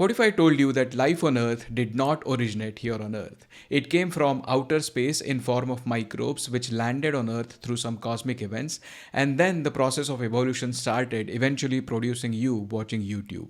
What if I told you that life on Earth did not originate here on Earth? It came from outer space in form of microbes which landed on Earth through some cosmic events, and then the process of evolution started, eventually producing you watching YouTube.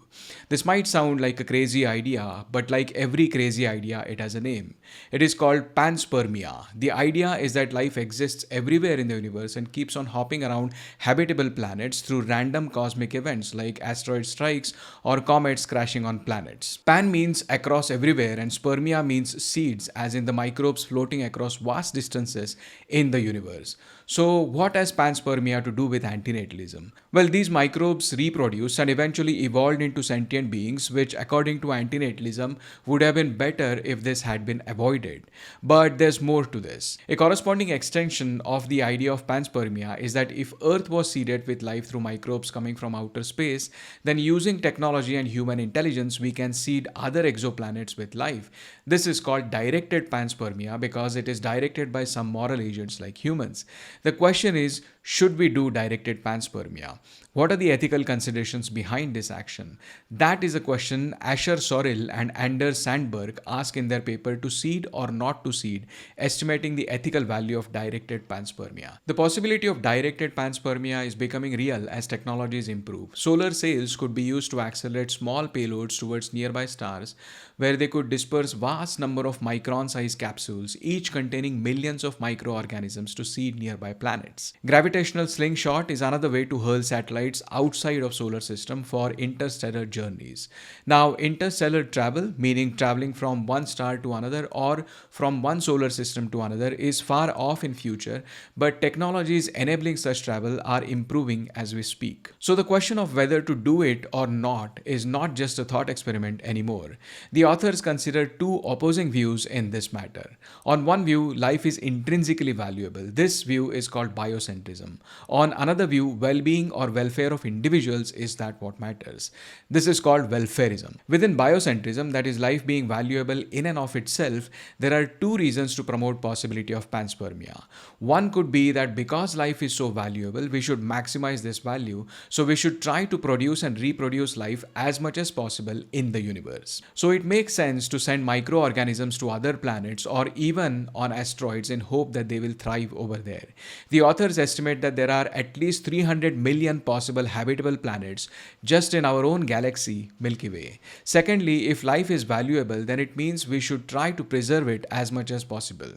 This might sound like a crazy idea, but like every crazy idea, it has a name. It is called Panspermia. The idea is that life exists everywhere in the universe and keeps on hopping around habitable planets through random cosmic events like asteroid strikes or comets crashing on planets. Pan means across everywhere, and spermia means seeds, as in the microbes floating across vast distances in the universe. So, what has panspermia to do with antinatalism? Well, these microbes reproduced and eventually evolved into sentient beings, which, according to antinatalism, would have been better if this had been avoided. But there's more to this. A corresponding extension of the idea of panspermia is that if Earth was seeded with life through microbes coming from outer space, then using technology and human intelligence, we can seed other exoplanets with life. This is called directed panspermia because it is directed by some moral agents like humans. The question is, should we do directed panspermia? What are the ethical considerations behind this action? That is a question Asher Sorrell and Anders Sandberg ask in their paper To Seed or Not to Seed, estimating the ethical value of directed panspermia. The possibility of directed panspermia is becoming real as technologies improve. Solar sails could be used to accelerate small payloads towards nearby stars, where they could disperse vast number of micron-sized capsules, each containing millions of microorganisms to seed nearby planets. Gravitational slingshot is another way to hurl satellites outside of solar system for interstellar journeys. Now, interstellar travel, meaning traveling from one star to another or from one solar system to another, is far off in future, but technologies enabling such travel are improving as we speak. So the question of whether to do it or not is not just a thought experiment anymore. The authors consider two opposing views in this matter. On one view, life is intrinsically valuable. This view is called biocentrism. On another view, well-being or welfare of individuals is that what matters. This is called welfarism. Within biocentrism, that is life being valuable in and of itself, there are two reasons to promote possibility of panspermia. One could be that because life is so valuable, we should maximize this value, so we should try to produce and reproduce life as much as possible in the universe. So it makes sense to send microorganisms to other planets or even on asteroids in hope that they will thrive over there. The authors estimate that there are at least 300 million possible habitable planets just in our own galaxy, Milky Way. Secondly, if life is valuable, then it means we should try to preserve it as much as possible.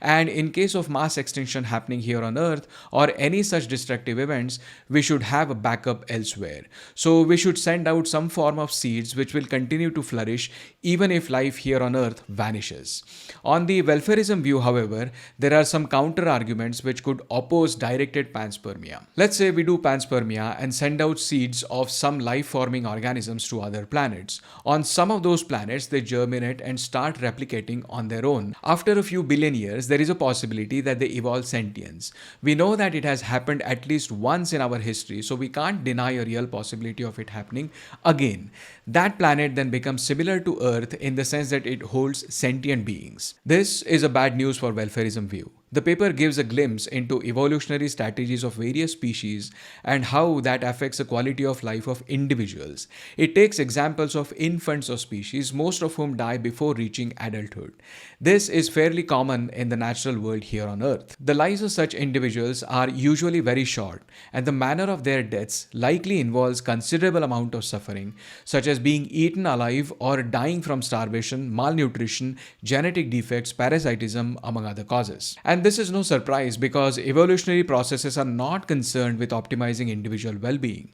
And in case of mass extinction happening here on Earth or any such destructive events, we should have a backup elsewhere. So we should send out some form of seeds which will continue to flourish even if life here on Earth vanishes. On the welfarism view, however, there are some counter arguments which could oppose directed panspermia. Let's say we do panspermia and send out seeds of some life-forming organisms to other planets. On some of those planets, they germinate and start replicating on their own. After a few billion years, there is a possibility that they evolve sentience. We know that it has happened at least once in our history, so we can't deny a real possibility of it happening again. That planet then becomes similar to Earth in the sense that it holds sentient beings. This is a bad news for welfarism view. The paper gives a glimpse into evolutionary strategies of various species and how that affects the quality of life of individuals. It takes examples of infants of species, most of whom die before reaching adulthood. This is fairly common in the natural world here on Earth. The lives of such individuals are usually very short, and the manner of their deaths likely involves considerable amount of suffering, such as being eaten alive or dying from starvation, malnutrition, genetic defects, parasitism, among other causes. And this is no surprise because evolutionary processes are not concerned with optimizing individual well-being.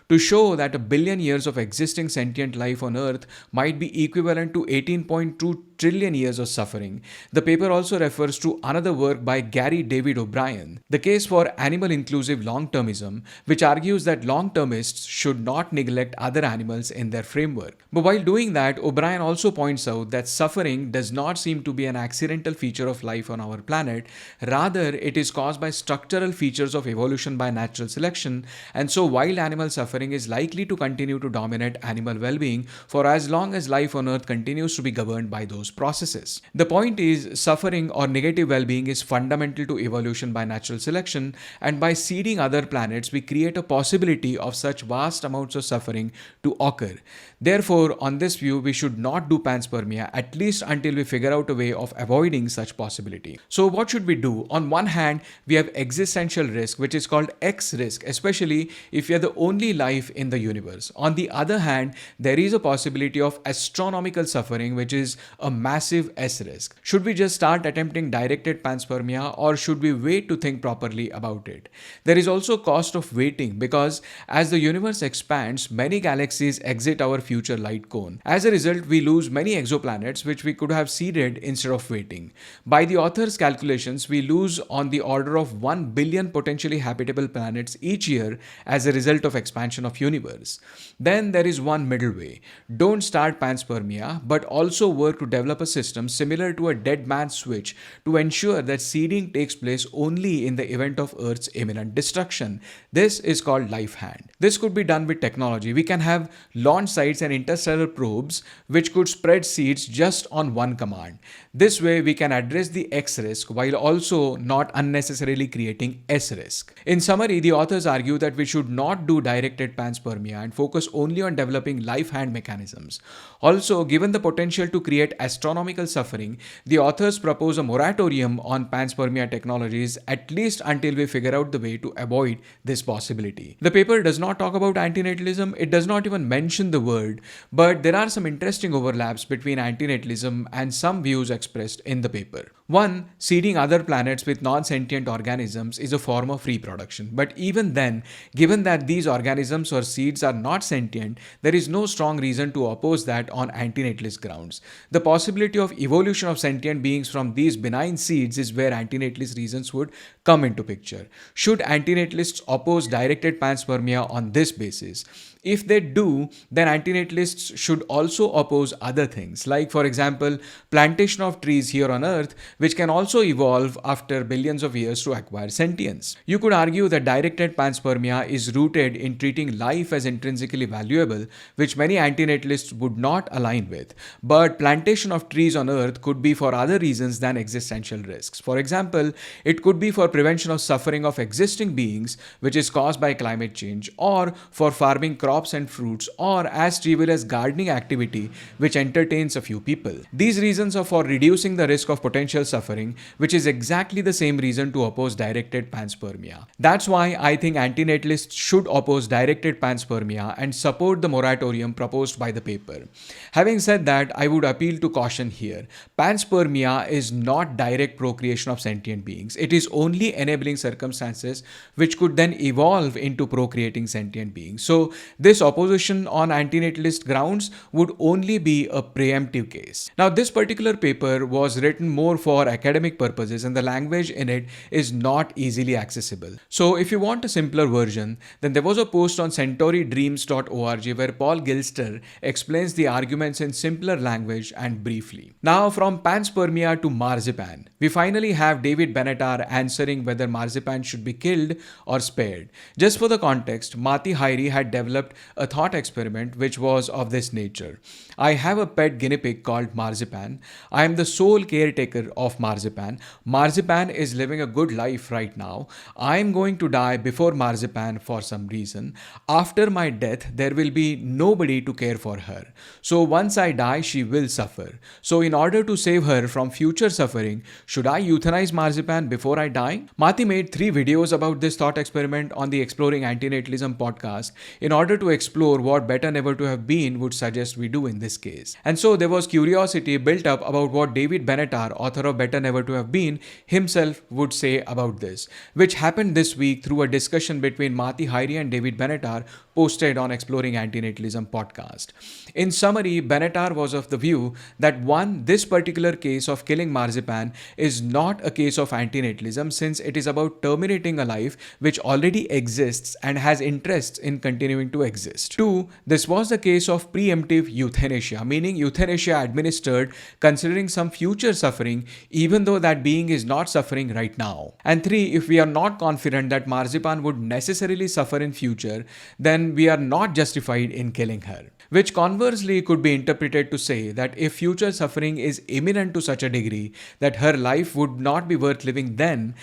To show that a billion years of existing sentient life on Earth might be equivalent to 18.2 trillion years of suffering, the paper also refers to another work by Gary David O'Brien, The Case for Animal-Inclusive Long-Termism, which argues that long-termists should not neglect other animals in their framework. But while doing that, O'Brien also points out that suffering does not seem to be an accidental feature of life on our planet, rather it is caused by structural features of evolution by natural selection, and so wild animal suffering suffering is likely to continue to dominate animal well-being for as long as life on Earth continues to be governed by those processes. The point is, suffering or negative well-being is fundamental to evolution by natural selection, and by seeding other planets, we create a possibility of such vast amounts of suffering to occur. Therefore, on this view, we should not do panspermia, at least until we figure out a way of avoiding such possibility. So what should we do? On one hand, we have existential risk, which is called X risk, especially if we are the only life in the universe. On the other hand, there is a possibility of astronomical suffering, which is a massive S risk. Should we just start attempting directed panspermia, or should we wait to think properly about it? There is also cost of waiting, because as the universe expands, many galaxies exit our future light cone. As a result, we lose many exoplanets which we could have seeded instead of waiting. By the author's calculations, we lose on the order of 1 billion potentially habitable planets each year as a result of expansion of universe. Then there is one middle way. Don't start panspermia, but also work to develop a system similar to a dead man's switch to ensure that seeding takes place only in the event of Earth's imminent destruction. This is called life hand. This could be done with technology. We can have launch sites and interstellar probes which could spread seeds just on one command. This way we can address the X risk while also not unnecessarily creating S risk. In summary, the authors argue that we should not do directed panspermia and focus only on developing life hand mechanisms. Also, given the potential to create astronomical suffering, the authors propose a moratorium on panspermia technologies, at least until we figure out the way to avoid this possibility. The paper does not talk about antinatalism, it does not even mention the word, but there are some interesting overlaps between antinatalism and some views expressed in the paper. One, seeding other planets with non-sentient organisms is a form of reproduction. But even then, given that these organisms or seeds are not sentient, there is no strong reason to oppose that on antinatalist grounds. The possibility of evolution of sentient beings from these benign seeds is where antinatalist reasons would come into picture. Should antinatalists oppose directed panspermia on this basis? If they do, then antinatalists should also oppose other things, like for example, plantation of trees here on Earth, which can also evolve after billions of years to acquire sentience. You could argue that directed panspermia is rooted in treating life as intrinsically valuable, which many antinatalists would not align with. But plantation of trees on Earth could be for other reasons than existential risks. For example, it could be for prevention of suffering of existing beings, which is caused by climate change, or for farming crops and fruits, or as trivial as gardening activity which entertains a few people. These reasons are for reducing the risk of potential suffering, which is exactly the same reason to oppose directed panspermia. That's why I think antinatalists should oppose directed panspermia and support the moratorium proposed by the paper. Having said that, I would appeal to caution here. Panspermia is not direct procreation of sentient beings. It is only enabling circumstances which could then evolve into procreating sentient beings. So this opposition on antinatalist grounds would only be a preemptive case. Now, this particular paper was written more for academic purposes and the language in it is not easily accessible. So if you want a simpler version, then there was a post on centaurydreams.org where Paul Gilster explains the arguments in simpler language and briefly. Now, from panspermia to marzipan, we finally have David Benatar answering whether marzipan should be killed or spared. Just for the context, Matti Hayry had developed a thought experiment which was of this nature. I have a pet guinea pig called Marzipan. I am the sole caretaker of Marzipan. Marzipan is living a good life right now. I am going to die before Marzipan for some reason. After my death, there will be nobody to care for her. So once I die, she will suffer. So in order to save her from future suffering, should I euthanize Marzipan before I die? Matti made 3 videos about this thought experiment on the Exploring Antinatalism podcast in order to explore what Better Never to Have Been would suggest we do in this case. And so there was curiosity built up about what David Benatar, author of Better Never to Have Been, himself would say about this, which happened this week through a discussion between Matti Hayry and David Benatar posted on Exploring Antinatalism podcast. In summary, Benatar was of the view that 1, this particular case of killing Marzipan is not a case of antinatalism, since it is about terminating a life which already exists and has interests in continuing to exist. 2, this was the case of preemptive euthanasia, meaning euthanasia administered considering some future suffering even though that being is not suffering right now. And 3, if we are not confident that Marzipan would necessarily suffer in future, then then we are not justified in killing her. Which conversely could be interpreted to say that if future suffering is imminent to such a degree that her life would not be worth living then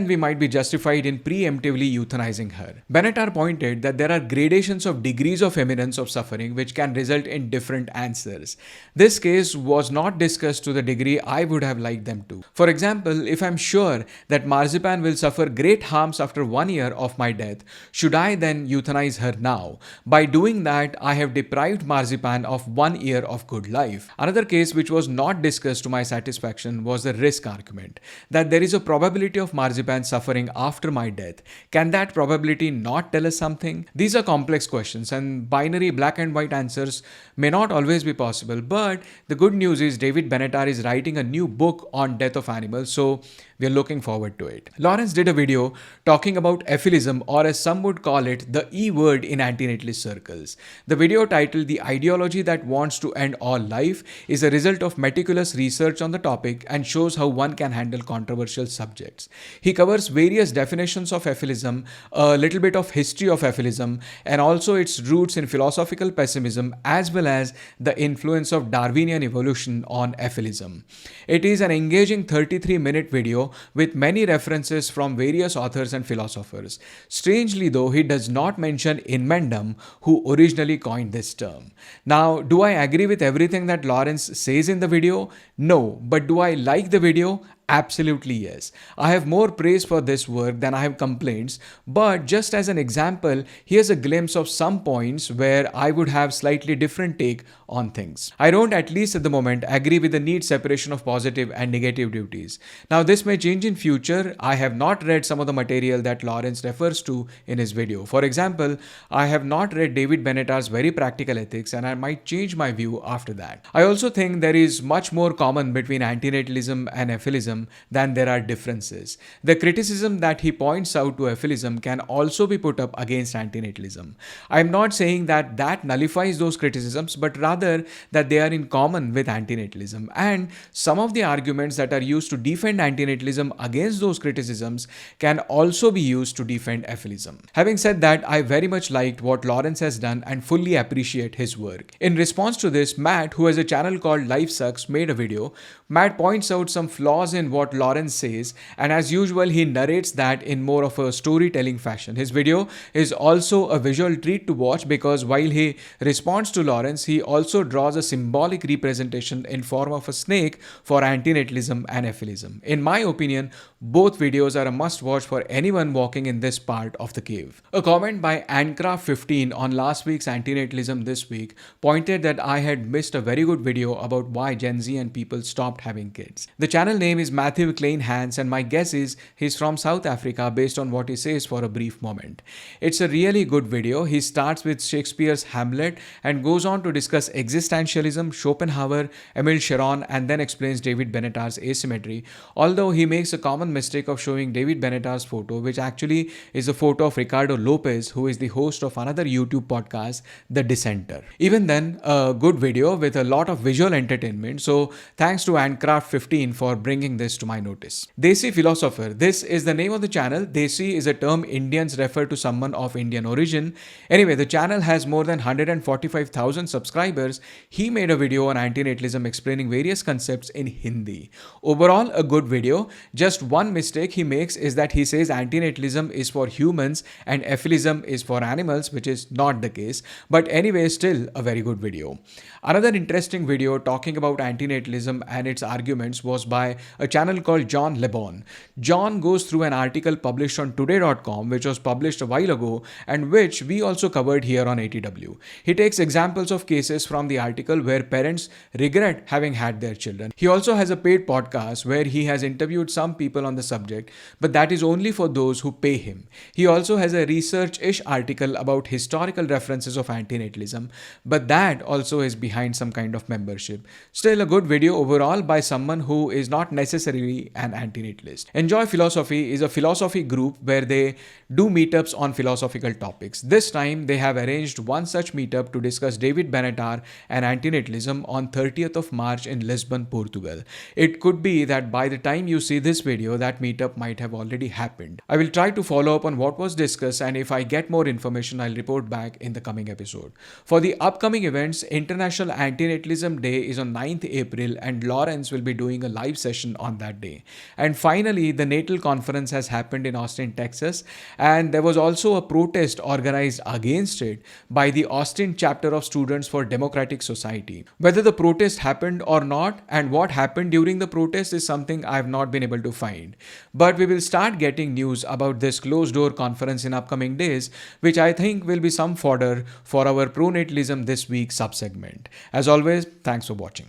we might be justified in preemptively euthanizing her. Benatar pointed that there are gradations of degrees of imminence of suffering which can result in different answers. This case was not discussed to the degree I would have liked them to. For example, if I'm sure that Marzipan will suffer great harms after 1 year of my death, should I then euthanize her now? By doing that, I have deprived Marzipan of 1 year of good life. Another case which was not discussed to my satisfaction was the risk argument, that there is a probability of Marzipan suffering after my death. Can that probability not tell us something? These are complex questions and binary black and white answers may not always be possible, but the good news is David Benatar is writing a new book on death of animals, so we are looking forward to it. Lawrence did a video talking about efilism, or as some would call it, the E word in antinatalist circles. The video titled "The Ideology That Wants to End All Life" is a result of meticulous research on the topic and shows how one can handle controversial subjects. He covers various definitions of efilism, a little bit of history of efilism, and also its roots in philosophical pessimism, as well as the influence of Darwinian evolution on efilism. It is an engaging 33-minute video with many references from various authors and philosophers. Strangely though, he does not mention Inmendum, who originally coined this term. Now, do I agree with everything that Lawrence says in the video? No, but do I like the video? Absolutely yes. I have more praise for this work than I have complaints, but just as an example, here's a glimpse of some points where I would have slightly different take on things. I don't, at least at the moment, agree with the neat separation of positive and negative duties. Now this may change in future. I have not read some of the material that Lawrence refers to in his video. For example, I have not read David Benatar's Very Practical Ethics, and I might change my view after that. I also think there is much more common between antinatalism and efilism than there are differences. The criticism that he points out to efilism can also be put up against antinatalism. I am not saying that that nullifies those criticisms, but rather that they are in common with antinatalism. And some of the arguments that are used to defend antinatalism against those criticisms can also be used to defend efilism. Having said that, I very much liked what Lawrence has done and fully appreciate his work. In response to this, Matt, who has a channel called Life Sucks, made a video. Matt points out some flaws in what Lawrence says, and as usual he narrates that in more of a storytelling fashion. His video is also a visual treat to watch because while he responds to Lawrence, he also draws a symbolic representation in form of a snake for antinatalism and efilism. In my opinion, both videos are a must watch for anyone walking in this part of the cave. A comment by Ancraft15 on last week's antinatalism this week pointed that I had missed a very good video about why Gen Z and people stopped having kids. The channel name is Matthew Klein Hans, and my guess is he's from South Africa based on what he says for a brief moment. It's a really good video. He starts with Shakespeare's Hamlet and goes on to discuss existentialism, Schopenhauer, Emile Cioran, and then explains David Benatar's asymmetry, although he makes a common mistake of showing David Benatar's photo, which actually is a photo of Ricardo Lopez, who is the host of another YouTube podcast, The Dissenter. Even then, a good video with a lot of visual entertainment, so thanks to Ancraft15 for bringing this to my notice. Desi Philosopher. This is the name of the channel. Desi is a term Indians refer to someone of Indian origin. Anyway, the channel has more than 145,000 subscribers. He made a video on antinatalism explaining various concepts in Hindi. Overall, a good video. Just one mistake he makes is that he says antinatalism is for humans and efilism is for animals, which is not the case. But anyway, still a very good video. Another interesting video talking about antinatalism and its arguments was by a channel called John LeBon. John goes through an article published on today.com, which was published a while ago and which we also covered here on ATW. He takes examples of cases from the article where parents regret having had their children. He also has a paid podcast where he has interviewed some people on the subject, but that is only for those who pay him. He also has a research-ish article about historical references of antinatalism, but that also is behind some kind of membership. Still a good video overall by someone who is not necessarily necessarily an antinatalist. Enjoy Philosophy is a philosophy group where they do meetups on philosophical topics. This time, they have arranged one such meetup to discuss David Benatar and antinatalism on 30th of March in Lisbon, Portugal. It could be that by the time you see this video, that meetup might have already happened. I will try to follow up on what was discussed, and if I get more information, I'll report back in the coming episode. For the upcoming events, International Antinatalism Day is on 9th April, and Lawrence will be doing a live session on that day. And finally, the Natal conference has happened in Austin, Texas, and there was also a protest organized against it by the Austin chapter of Students for Democratic Society. Whether the protest happened or not and what happened during the protest is something I have not been able to find. But we will start getting news about this closed door conference in upcoming days, which I think will be some fodder for our pronatalism this week subsegment. As always, thanks for watching.